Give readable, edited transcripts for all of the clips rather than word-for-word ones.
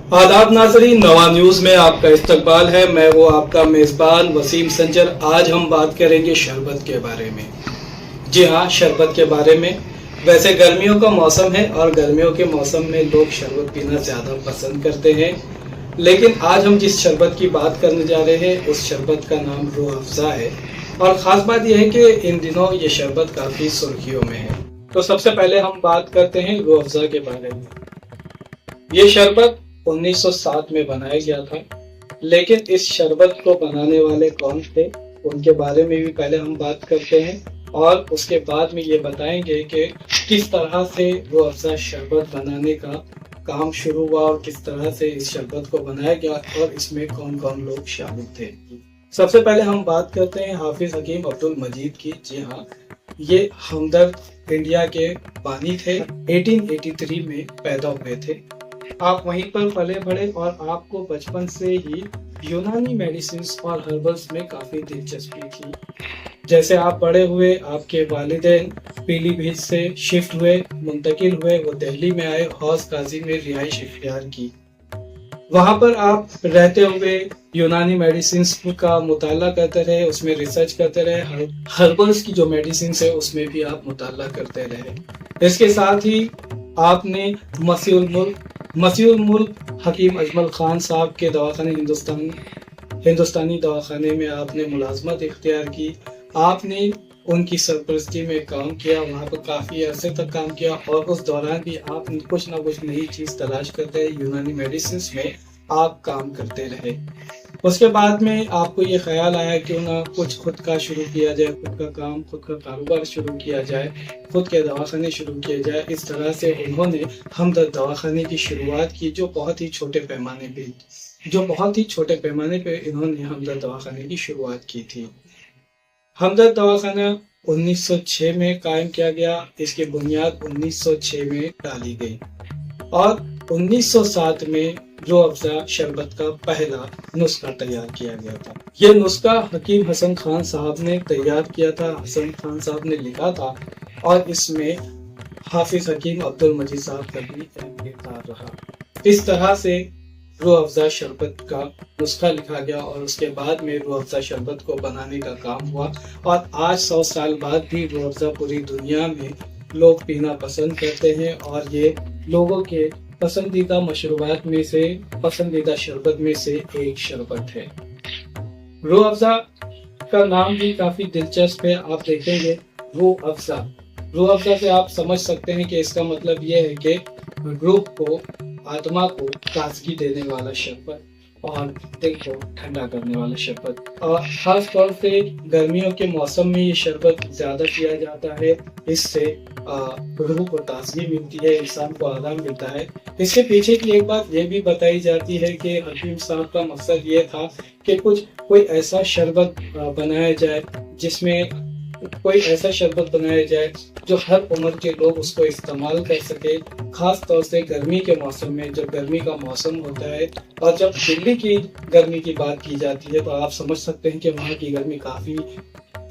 आदाब नाजरीन, नवा न्यूज़ में आपका इस्तकबाल है। मैं वो आपका मेज़बान वसीम संजर। आज हम बात करेंगे शरबत के बारे में। जी हाँ, शरबत के बारे में। वैसे गर्मियों का मौसम है और गर्मियों के मौसम में लोग शरबत पीना ज़्यादा पसंद करते हैं। लेकिन आज हम जिस शरबत की बात करने जा रहे हैं उस शरबत का नाम रूह अफ़ज़ा है। और ख़ास बात यह है कि इन दिनों ये शरबत काफ़ी सुर्खियों में है। तो सबसे पहले हम बात करते हैं रूह अफ़ज़ा के बारे में। ये शरबत 1907 में बनाया गया था। लेकिन इस शरबत को बनाने वाले कौन थे उनके बारे में भी पहले हम बात करते हैं और उसके बाद में ये बताएंगे कि किस तरह से रूह अफ़ज़ा शरबत बनाने का काम शुरू हुआ और किस तरह से इस शरबत को बनाया गया और इसमें कौन कौन लोग शामिल थे। सबसे पहले हम बात करते हैं हाफिज हकीम अब्दुल मजीद की। जी हाँ, ये हमदर्द इंडिया के बानी थे। 1883 में पैदा हुए थे। आप वहीं पर पले बढ़े और आपको बचपन से ही यूनानी मेडिसिन्स और हर्बल्स में काफ़ी दिलचस्पी थी। जैसे आप बड़े हुए, आपके वालिदैन पीलीभीत से शिफ्ट हुए, मुंतकिल हुए, वो दिल्ली में आए, हौस काजी में रिहाइश इख्तियार की। वहाँ पर आप रहते हुए यूनानी मेडिसिन्स का मुताला करते रहे, उसमें रिसर्च करते रहे, हर्बल्स की जो मेडिसिन्स है उसमें भी आप मुताला करते रहे। इसके साथ ही आपने मसीहुल मुल्क हकीम अजमल खान साहब के दवाखाने हिंदुस्तानी दवाखाने में आपने मुलाजमत इख्तियार की। आपने उनकी सरपरस्ती में काम किया, वहाँ पर काफ़ी अरसे तक काम किया और उस दौरान भी आप कुछ ना कुछ नई चीज़ तलाश करते रहे, यूनानी मेडिसिन्स में आप काम करते रहे। उसके बाद में आपको ये ख्याल आया क्यों ना कुछ खुद का शुरू किया जाए, खुद का काम, खुद का कारोबार शुरू किया जाए, खुद के दवाखाने शुरू किए जाए। इस तरह से उन्होंने हमदर्द दवाखाने की शुरुआत की, जो बहुत ही छोटे पैमाने पे इन्होंने हमदर्द दवाखाने की शुरुआत की थी। हमदर्द दवाखाना 1906 में कायम किया गया। इसकी बुनियाद 1906 में डाली गई और 1907 में रूह अफ़ज़ा शरबत का पहला नुस्खा तैयार किया गया था। यह नुस्खा हकीम हसन खान साहब ने तैयार किया था, हसन खान साहब ने लिखा था और इसमें हाफिज हकीम अब्दुल मजीद साहब का भी अहम किरदार रहा। इस तरह से रूह अफ़ज़ा शरबत का नुस्खा लिखा गया और उसके बाद में रूह अफ़ज़ा शरबत को बनाने का काम हुआ और आज 100 साल बाद भी रूह अफ़ज़ा पूरी दुनिया में लोग पीना पसंद करते हैं और ये लोगों के पसंदीदा मशरूबात में से, पसंदीदा शरबत में से एक शरबत है। रूह अफ़ज़ा का नाम भी काफ़ी दिलचस्प है। आप देखेंगे रूह अफ़ज़ा से आप समझ सकते हैं कि इसका मतलब यह है कि रूह को, आत्मा को ताजगी देने वाला शरबत और दिल को ठंडा करने वाला शरबत। और ख़ास तौर से गर्मियों के मौसम में ये शरबत ज़्यादा पिया जाता है। इससे रूह को ताजगी मिलती है, इंसान को आराम मिलता है। इसके पीछे की एक बात ये भी बताई जाती है कि हकीम साहब का मकसद ये था कि कोई ऐसा शरबत बनाया जाए जो हर उम्र के लोग उसको इस्तेमाल कर सके। खास तौर से गर्मी के मौसम में, जब गर्मी का मौसम होता है और जब दिल्ली की गर्मी की बात की जाती है तो आप समझ सकते हैं कि वहाँ की गर्मी काफ़ी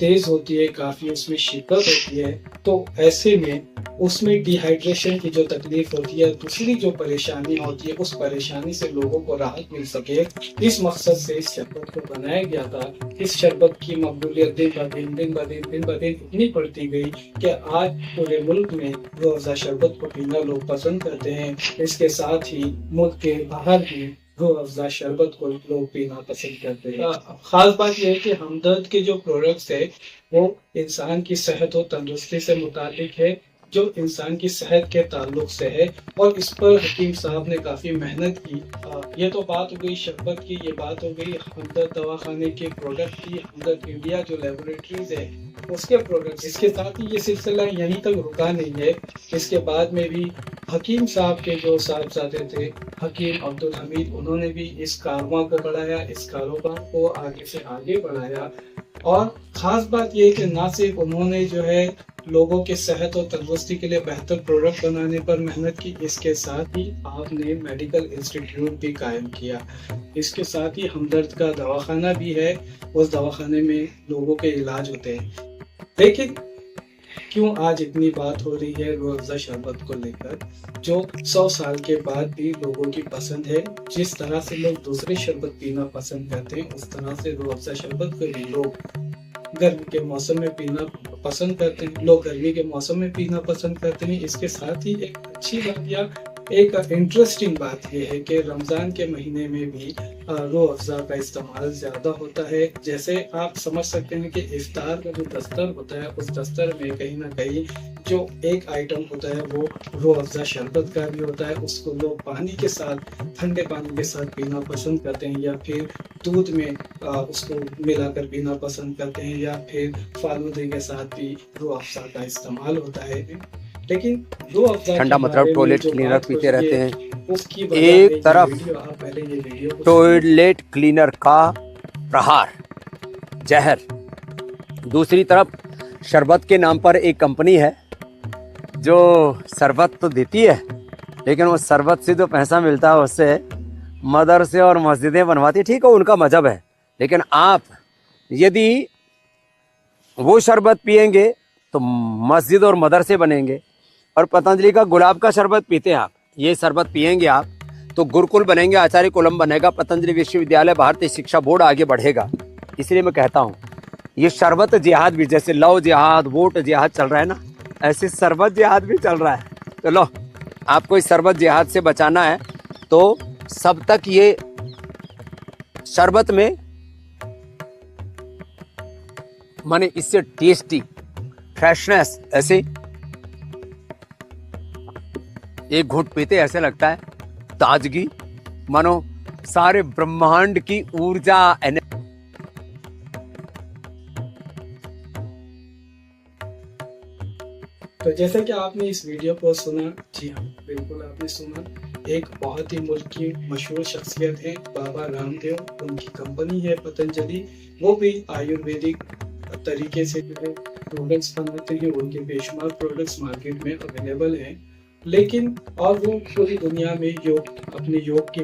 तेज़ होती है, काफ़ी उसमें शिद्दत होती है। तो ऐसे में उसमें डिहाइड्रेशन की जो तकलीफ होती है, दूसरी जो परेशानी होती है, उस परेशानी से लोगों को राहत मिल सके, इस मकसद से इस शरबत को बनाया गया था। इस शरबत की मकबूलियत दिन ब दिन इतनी बढ़ती गई कि आज पूरे मुल्क में रूह अफ़ज़ा शरबत को पीना लोग पसंद करते हैं। इसके साथ ही मुल्क के बाहर भी रूह अफ़ज़ा शरबत को लोग पीना पसंद करते हैं। ख़ास बात यह है कि हमदर्द के जो प्रोडक्ट्स है वो इंसान की सेहत और तंदुरुस्ती से मुताल्लिक है, जो इंसान की सेहत के ताल्लुक से है और इस पर हकीम साहब ने काफ़ी मेहनत की। ये तो बात हो गई शरबत की, ये बात हो गई हमदर्द दवाखाने के प्रोडक्ट की, हमदर्द इंडिया जो लेबोरेटरीज है उसके प्रोडक्ट। इसके साथ ही ये सिलसिला यहीं तक रुका नहीं है। इसके बाद में भी हकीम साहब के जो साहबजादे थे, हकीम अब्दुल हमीद, उन्होंने भी इस कारवां को बढ़ाया, इस कारोबार को आगे से आगे बढ़ाया। और ख़ास बात यह है कि ना सिर्फ उन्होंने जो है लोगों के सेहत और तंदुरुस्ती के लिए बेहतर प्रोडक्ट बनाने पर मेहनत की, इसके साथ ही आपने मेडिकल इंस्टीट्यूट भी कायम किया। इसके साथ ही हमदर्द का दवाखाना भी है, उस दवाखाने में लोगों के इलाज होते हैं। लेकिन क्यों आज इतनी बात हो रही है रूह अफ़ज़ा शरबत को लेकर, जो 100 साल के बाद भी लोगों की पसंद है। जिस तरह से लोग दूसरे शरबत पीना पसंद करते हैं, उस तरह से रूह अफ़ज़ा शरबत को भी लोग गर्मी के मौसम में पीना पसंद करते हैं। लोग गर्मी के मौसम में पीना पसंद करते हैं। इसके साथ ही एक अच्छी बात या एक इंटरेस्टिंग बात यह है कि रमज़ान के महीने में भी रूह अफ़ज़ा का इस्तेमाल ज़्यादा होता है। जैसे आप समझ सकते हैं कि इफ्तार का जो दस्तर होता है, उस दस्तर में कहीं ना कहीं जो एक आइटम होता है वो रूह अफ़ज़ा शरबत का भी होता है। उसको लोग पानी के साथ, ठंडे पानी के साथ पीना पसंद करते हैं, या फिर दूध में उसको मिलाकर पीना पसंद करते हैं, या फिर फालूदे के साथ भी रूह अफ़ज़ा का इस्तेमाल होता है। लेकिन रूह अफ़ज़ा ठंडा मतलब टॉयलेट क्लीनर पीते रहते हैं। उसकी एक तरफ टॉयलेट क्लीनर का प्रहार, जहर, दूसरी तरफ शरबत के नाम पर एक कंपनी है जो शरबत तो देती है, लेकिन वो शरबत से जो पैसा मिलता है उससे मदरसे और मस्जिदें बनवाती है। ठीक है, उनका मजहब है, लेकिन आप यदि वो शरबत पिएंगे तो मस्जिद और मदरसे बनेंगे। और पतंजलि का गुलाब का शरबत पीते हैं आप, ये शरबत पिएंगे आप तो गुरुकुल बनेंगे, आचार्य कुलम बनेगा, पतंजलि विश्वविद्यालय, भारतीय शिक्षा बोर्ड आगे बढ़ेगा। इसलिए मैं कहता हूँ ये शरबत जिहाद भी, जैसे लव जिहाद, वोट जिहाद चल रहा है ना, ऐसे शरबत जिहाद भी चल रहा है। तो लो, आपको इस शरबत जिहाद से बचाना है तो सब तक ये शरबत में माने इससे टेस्टी फ्रेशनेस, ऐसे एक घूंट पीते ऐसे लगता है ताजगी, मानो सारे ब्रह्मांड की ऊर्जा। तो जैसे कि आपने इस वीडियो को सुना, जी हाँ बिल्कुल आपने सुना, एक बहुत ही मुल्क की मशहूर शख्सियत है बाबा रामदेव, उनकी कंपनी है पतंजलि, वो भी आयुर्वेदिक तरीके से जो है प्रोडक्ट्स बनाते हैं। उनके बेशुमार प्रोडक्ट्स मार्केट में अवेलेबल हैं, लेकिन और वो पूरी दुनिया में अपने योग की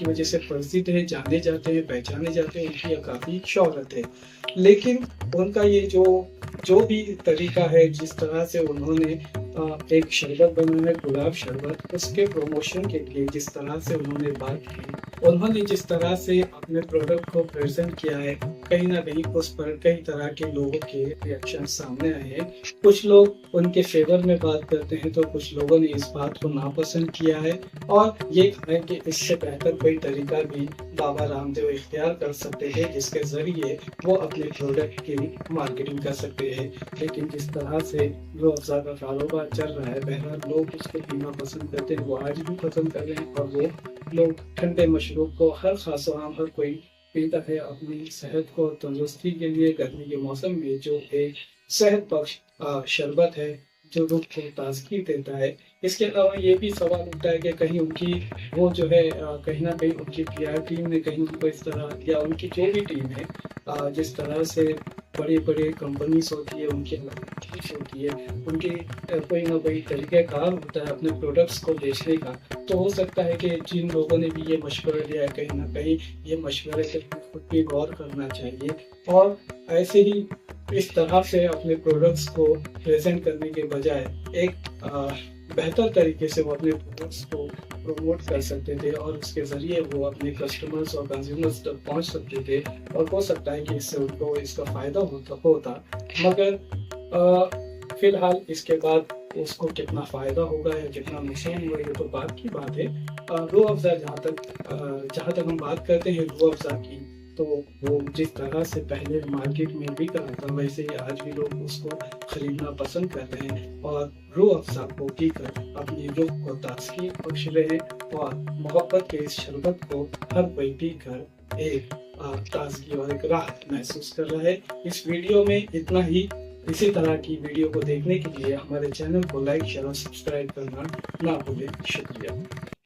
वजह से प्रसिद्ध है, जाने जाते हैं, पहचाने जाते हैं, उनकी काफ़ी शोहरत है। लेकिन उनका ये जो भी तरीका है, जिस तरह से उन्होंने एक शरबत बनाया है, गुलाब शरबत, उसके प्रमोशन के लिए जिस तरह से उन्होंने बात की, उन्होंने जिस तरह से अपने प्रोडक्ट को प्रेजेंट किया है, कहीं ना कहीं उस पर कई तरह के लोगों के रिएक्शन सामने आए हैं। कुछ लोग उनके फेवर में बात करते हैं, तो कुछ लोगों ने इस बात को नापसंद किया है और ये कहा है कि इससे बेहतर कोई तरीका भी बाबा रामदेव इख्तियार कर सकते हैं, जिसके जरिए वो अपने प्रोडक्ट की मार्केटिंग कर सकते हैं। लेकिन जिस तरह से रूह अफ़ज़ा का कारोबार चल रहा है, बहरहाल लोग उसको पीना पसंद करते हैं, वो आज भी पसंद कर रहे हैं, और वो लोग ठंडे मशरूब को हर खास आम हर कोई पीता है अपनी सेहत को तंदुरुस्ती के लिए। गर्मी के मौसम में जो एक सेहत बख्श शरबत है जो रूह को ताजगी देता है। इसके अलावा ये भी सवाल उठता है कि कहीं उनकी वो जो है कहीं ना कहीं उनकी PR टीम ने कहीं उनको इस तरह, या उनकी जो भी टीम है, जिस तरह से बड़े बड़े कंपनीज होती है, उनकी चीज होती है, उनके कोई ना कोई तरीक़ाकार होता है अपने प्रोडक्ट्स को बेचने का। तो हो सकता है कि जिन लोगों ने भी ये मशवरा दिया है, कहीं ना कहीं ये मशवरे के खुद भी गौर करना चाहिए, और ऐसे ही इस तरह से अपने प्रोडक्ट्स को प्रेजेंट करने के बजाय एक बेहतर तरीके से वो अपने प्रोडक्ट्स को प्रमोट कर सकते थे, और उसके ज़रिए वो अपने कस्टमर्स और कंज्यूमर्स तक पहुंच सकते थे, और हो सकता है कि इससे उनको इसका फ़ायदा होता। मगर फ़िलहाल इसके बाद उसको कितना फ़ायदा होगा या कितना नुकसान होगा, ये तो बात की बात है। रूह अफ़ज़ा जहाँ तक हम बात करते हैं रूह अफ़ज़ा की, तो वो जिस तरह से पहले मार्केट में बिक रहा था, वैसे ही आज भी लोग उसको खरीदना पसंद कर रहे हैं, और रूह अफ़ज़ा को पीकर अपनी रूह को ताज़गी बख्श रहे हैं, और मोहब्बत के इस शरबत को हर कोई पीकर एक ताज़गी और एक राहत महसूस कर रहा है। इस वीडियो में इतना ही। इसी तरह की वीडियो को देखने के लिए हमारे चैनल को लाइक, शेयर और सब्सक्राइब करना ना भूलें। शुक्रिया।